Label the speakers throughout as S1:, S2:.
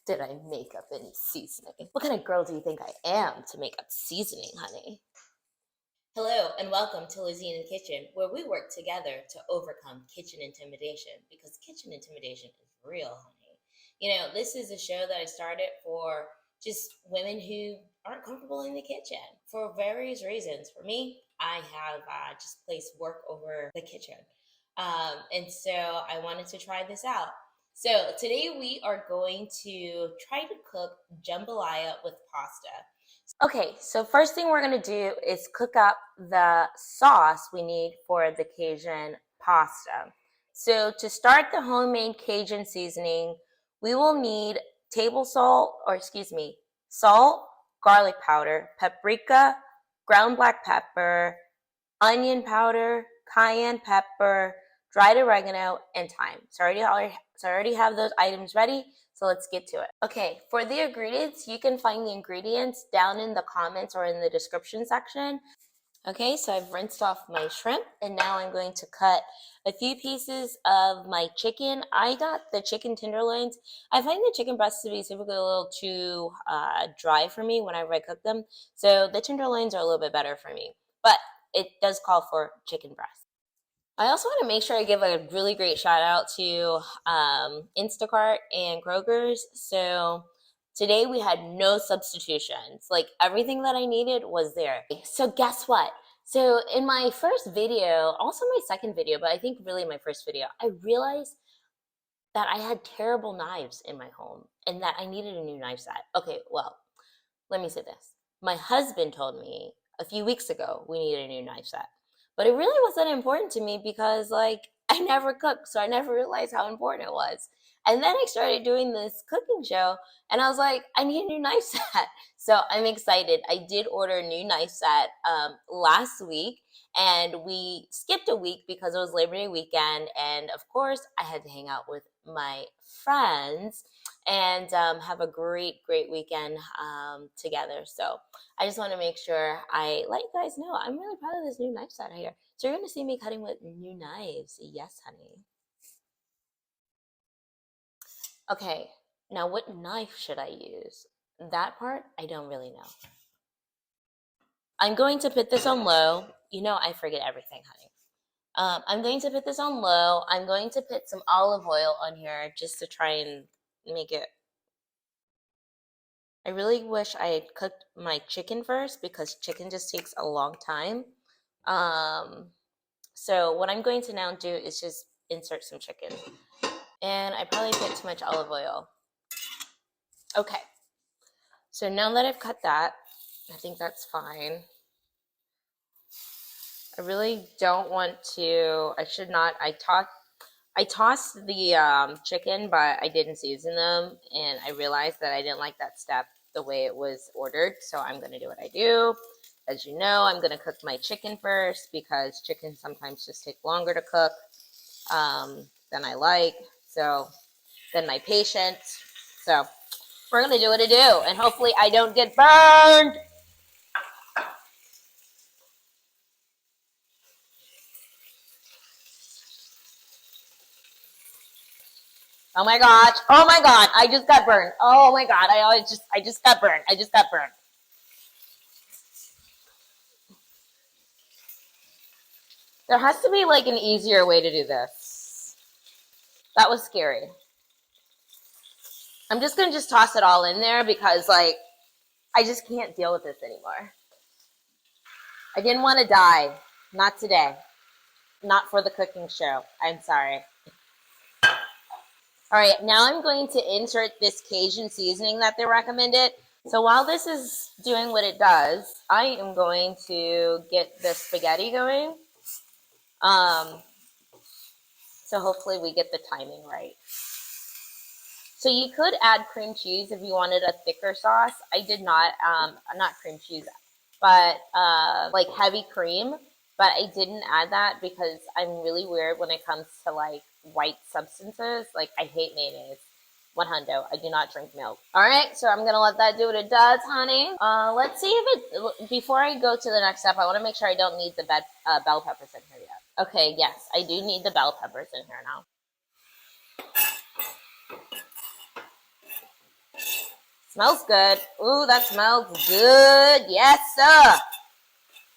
S1: Did I make up any seasoning? What kind of girl do you think I am to make up seasoning, honey? Hello and welcome to Lizzy in the Kitchen, where we work together to overcome kitchen intimidation, because kitchen intimidation is real, honey. You know, this is a show that I started for just women who aren't comfortable in the kitchen for various reasons. For me, I have just placed work over the kitchen. And so I wanted to try this out. So today we are going to try to cook jambalaya with pasta. Okay, so first thing we're going to do is cook up the sauce we need for the Cajun pasta. So to start the homemade Cajun seasoning, we will need salt, garlic powder, paprika, ground black pepper, onion powder, cayenne pepper, dried oregano, and thyme. So I already have those items ready, so let's get to it. Okay, for the ingredients, you can find the ingredients down in the comments or in the description section. Okay, so I've rinsed off my shrimp, and now I'm going to cut a few pieces of my chicken. I got the chicken tenderloins. I find the chicken breasts to be typically a little too dry for me whenever I cook them, so the tenderloins are a little bit better for me, but it does call for chicken breast. I also want to make sure I give a really great shout out to Instacart and Kroger's. So today we had no substitutions. Like everything that I needed was there. So guess what? So in my first video, also my second video, but I think really my first video, I realized that I had terrible knives in my home and that I needed a new knife set. Okay, well, let me say this. My husband told me a few weeks ago we needed a new knife set. But it really wasn't important to me because like I never cooked, so I never realized how important it was. And then I started doing this cooking show and I was like, I need a new knife set. So I'm excited. I did order a new knife set last week, and we skipped a week because it was Labor Day weekend. And of course, I had to hang out with my friends and have a great weekend together. So I just want to make sure I let you guys know I'm really proud of this new knife set here. So you're going to see me cutting with new knives. Yes, honey. Okay, now what knife should I use? That part, I don't really know. I'm going to put this on low. You know, I forget everything, honey. I'm going to put this on low. I'm going to put some olive oil on here just to try and make it. I really wish I had cooked my chicken first because chicken just takes a long time. So what I'm going to now do is just insert some chicken. And I probably put too much olive oil. Okay. So now that I've cut that, I think that's fine. I really don't want to, I should not, I tossed the chicken, but I didn't season them, and I realized that I didn't like that step the way it was ordered, so I'm going to do what I do. As you know, I'm going to cook my chicken first because chicken sometimes just take longer to cook than I like, than my patience. So we're going to do what I do, and hopefully I don't get burned. Oh my gosh. Oh my God. I just got burned. Oh my God. I just got burned. I just got burned. There has to be like an easier way to do this. That was scary. I'm just going to just toss it all in there because like, I just can't deal with this anymore. I didn't want to die. Not today. Not for the cooking show. I'm sorry. All right, now I'm going to insert this Cajun seasoning that they recommended. So while this is doing what it does, I am going to get the spaghetti going. So hopefully we get the timing right. So you could add cream cheese if you wanted a thicker sauce. I did not, not cream cheese, but like heavy cream. But I didn't add that because I'm really weird when it comes to like white substances. Like I hate mayonnaise. 100. I do not drink milk. All right, so I'm gonna let that do what it does, honey. Let's see if it. Before I go to the next step, I want to make sure I don't need the bell peppers in here yet. Okay, yes, I do need the bell peppers in here now. Smells good. Ooh, that smells good. Yes, sir.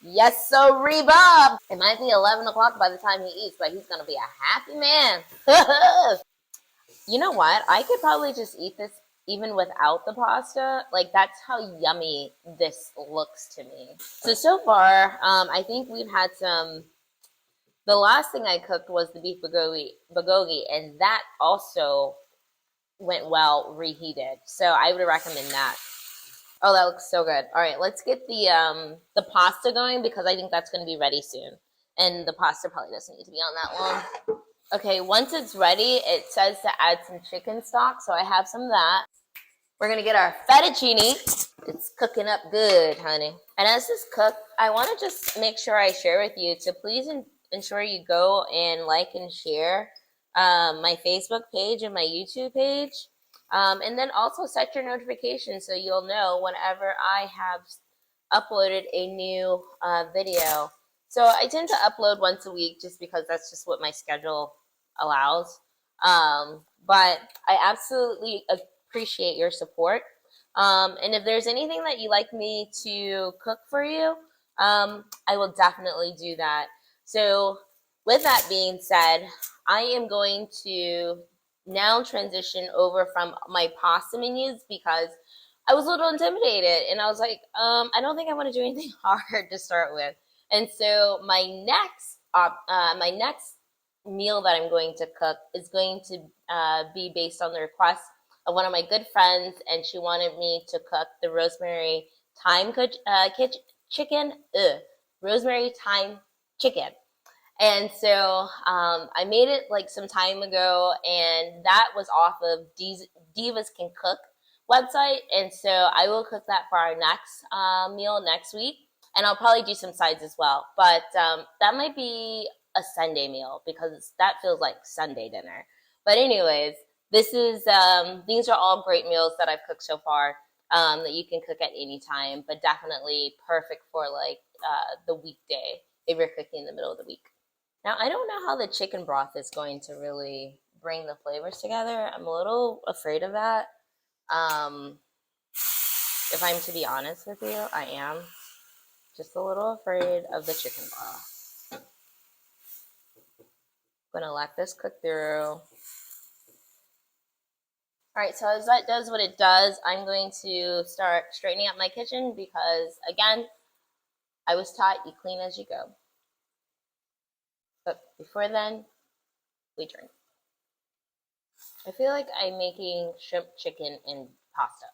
S1: Yes, sir, Reba. It might be 11 o'clock by the time he eats, but he's going to be a happy man. You know what? I could probably just eat this even without the pasta. Like, that's how yummy this looks to me. So far, I think we've had some. The last thing I cooked was the beef bulgogi, and that also went well reheated. So I would recommend that. Oh, that looks so good. All right, let's get the pasta going because I think that's going to be ready soon. And the pasta probably doesn't need to be on that long. Okay, once it's ready, it says to add some chicken stock, so I have some of that. We're going to get our fettuccine. It's cooking up good, honey. And as this cooks, I want to just make sure I share with you to please ensure you go and like and share my Facebook page and my YouTube page. And then also set your notifications so you'll know whenever I have uploaded a new video. So I tend to upload once a week just because that's just what my schedule allows. But I absolutely appreciate your support. And if there's anything that you'd like me to cook for you, I will definitely do that. So with that being said, I am going to now transition over from my pasta menus because I was a little intimidated and I was like, I don't think I want to do anything hard to start with. And so my next meal that I'm going to cook is going to be based on the request of one of my good friends, and she wanted me to cook the rosemary thyme chicken. Rosemary thyme chicken. And so I made it like some time ago, and that was off of Divas Can Cook website. And so I will cook that for our next meal next week, and I'll probably do some sides as well. But that might be a Sunday meal because that feels like Sunday dinner. But anyways, these are all great meals that I've cooked so far that you can cook at any time, but definitely perfect for like the weekday if you're cooking in the middle of the week. Now, I don't know how the chicken broth is going to really bring the flavors together. I'm a little afraid of that. If I'm to be honest with you, I am just a little afraid of the chicken broth. I'm going to let this cook through. All right, so as that does what it does, I'm going to start straightening up my kitchen because, again, I was taught you clean as you go. But before then, we drink. I feel like I'm making shrimp, chicken, and pasta.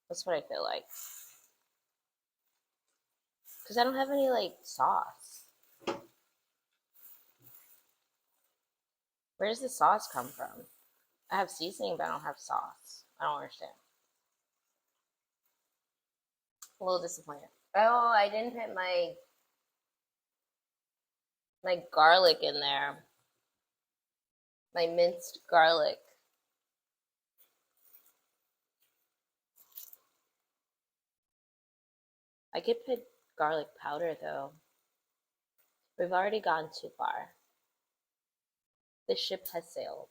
S1: That's what I feel like. Because I don't have any, like, sauce. Where does the sauce come from? I have seasoning, but I don't have sauce. I don't understand. A little disappointed. Oh, I didn't put my garlic in there. My minced garlic. I could put garlic powder, though. We've already gone too far. The ship has sailed.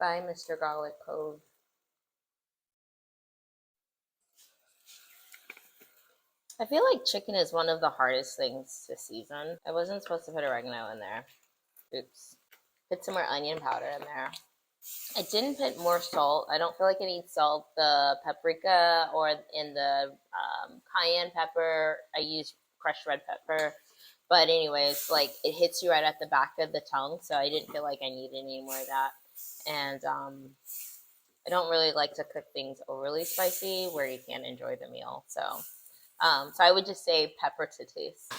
S1: Bye, Mr. Garlic Cove. I feel like chicken is one of the hardest things to season. I wasn't supposed to put oregano in there. Oops. Put some more onion powder in there. I didn't put more salt. I don't feel like I need salt. The paprika or in the cayenne pepper, I use crushed red pepper. But anyways, like it hits you right at the back of the tongue, so I didn't feel like I needed any more of that. And I don't really like to cook things overly spicy where you can't enjoy the meal. So I would just say pepper to taste.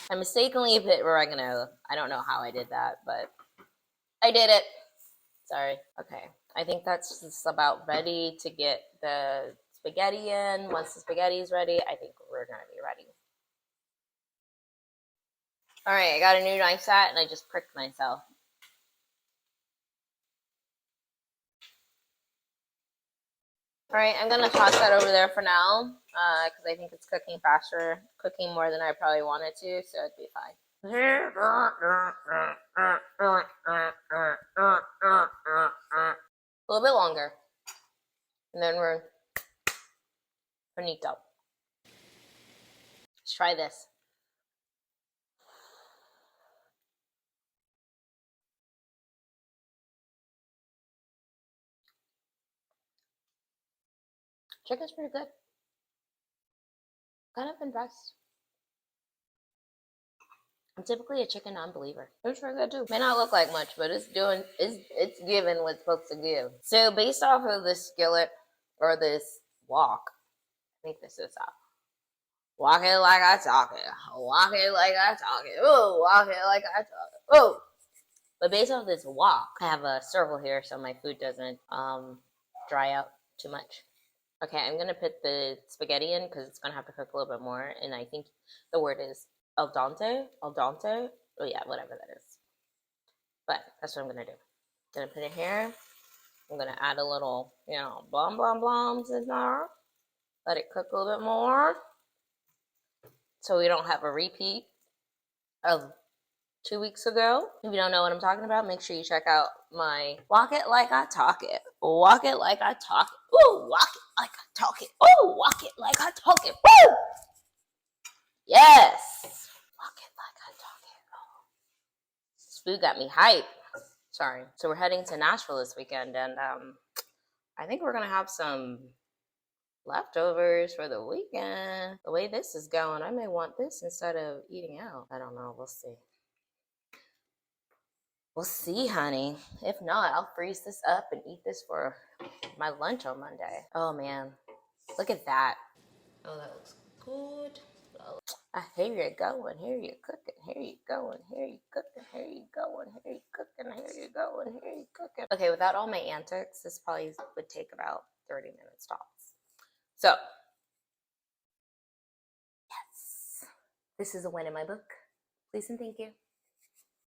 S1: I mistakenly put oregano. I don't know how I did that, but I did it. Sorry. Okay. I think that's just about ready to get the spaghetti in. Once the spaghetti is ready, I think we're going to be ready. All right. I got a new knife set and I just pricked myself. All right. I'm going to toss that over there for now because I think it's cooking faster, cooking more than I probably wanted to, so it'd be fine. little bit longer. And then we're finito. Let's try this. Chicken's pretty good. Kind of impressed. I'm typically a chicken non-believer. It's pretty good too. May not look like much, but it's giving what's supposed to give. So based off of this skillet or this wok, I think this is up. Walk it like I talk it. Walk it like I talk it. Oh, walk it like I talk it. Oh. But based off this wok, I have a circle here so my food doesn't dry out too much. Okay, I'm gonna put the spaghetti in because it's gonna have to cook a little bit more, and I think the word is al dente. Al dente. Oh yeah, whatever that is. But that's what I'm gonna do. Gonna put it here. I'm gonna add a little, blum blums in there. Let it cook a little bit more, so we don't have a repeat of 2 weeks ago. If you don't know what I'm talking about, make sure you check out my Walk It Like I Talk It. Walk it like I talk it. Ooh, walk it like I talk it. Ooh, walk it like I talk it. Woo! Yes. Walk it like I talk it. Oh. This food got me hyped. Sorry. So we're heading to Nashville this weekend, and I think we're gonna have some leftovers for the weekend. The way this is going, I may want this instead of eating out. I don't know. We'll see. We'll see, honey. If not, I'll freeze this up and eat this for my lunch on Monday. Oh, man. Look at that. Oh, that looks good. Here you going. Here you cooking. Here you going. Here you cooking. Here you going. Here you cooking. Here you going. Here you cooking. Okay, without all my antics, this probably would take about 30 minutes tops. So, yes. This is a win in my book. Please and thank you.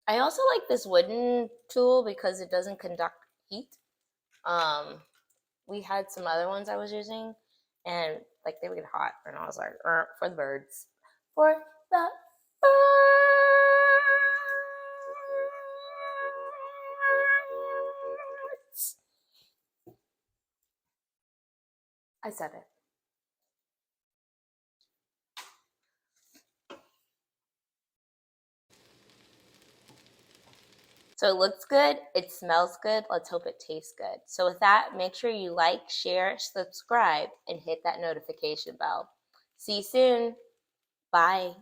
S1: I also like this wooden tool because it doesn't conduct heat. We had some other ones I was using, and like they would get hot, and I was like, for the birds, for the birds. I said it. So it looks good, it smells good, let's hope it tastes good. So with that, make sure you like, share, subscribe, and hit that notification bell. See you soon. Bye.